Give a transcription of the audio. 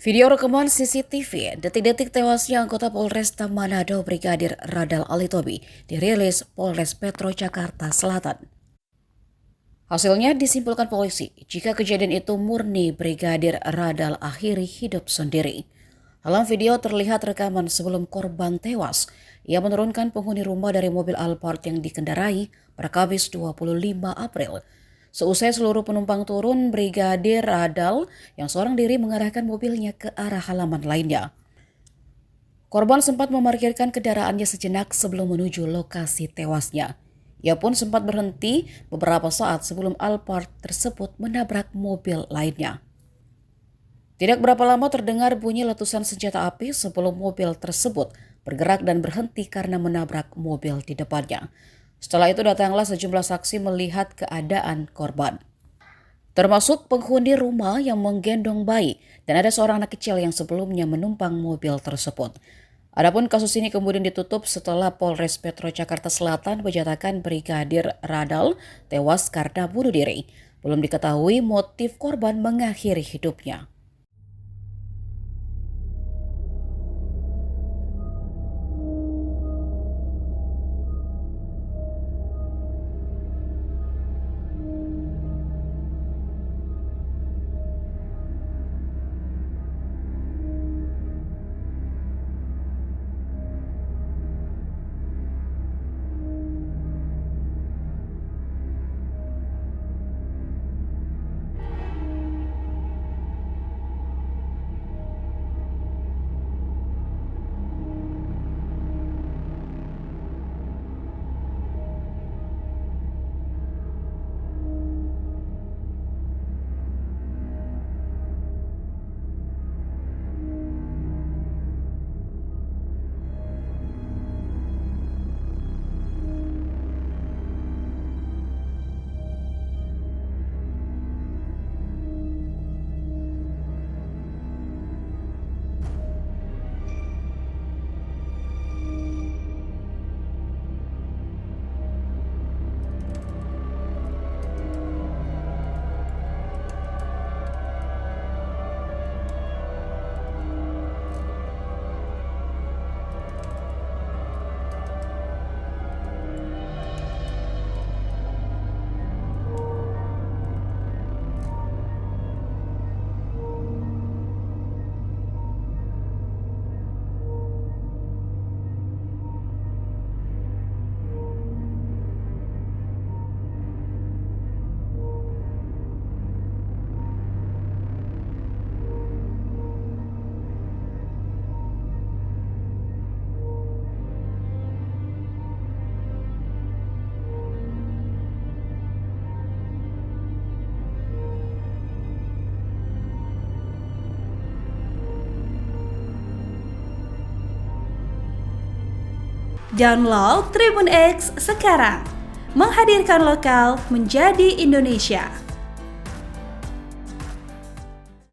Video rekaman CCTV detik-detik tewasnya anggota Polresta Manado Brigadir Radal Alitobi dirilis Polres Metro Jakarta Selatan. Hasilnya disimpulkan polisi jika kejadian itu murni Brigadir Radal akhiri hidup sendiri. Dalam video terlihat rekaman sebelum korban tewas. Ia menurunkan penghuni rumah dari mobil Alphard yang dikendarai pada Kamis 25 April. Seusai seluruh penumpang turun, Brigadir Radal yang seorang diri mengarahkan mobilnya ke arah halaman lainnya. Korban sempat memarkirkan kendaraannya sejenak sebelum menuju lokasi tewasnya. Ia pun sempat berhenti beberapa saat sebelum Alphard tersebut menabrak mobil lainnya. Tidak berapa lama terdengar bunyi letusan senjata api sebelum mobil tersebut bergerak dan berhenti karena menabrak mobil di depannya. Setelah itu datanglah sejumlah saksi melihat keadaan korban, termasuk penghuni rumah yang menggendong bayi dan ada seorang anak kecil yang sebelumnya menumpang mobil tersebut. Adapun kasus ini kemudian ditutup setelah Polres Metro Jakarta Selatan menyatakan Brigadir Radal tewas karena bunuh diri. Belum diketahui motif korban mengakhiri hidupnya. Download Tribun X sekarang, menghadirkan lokal menjadi Indonesia.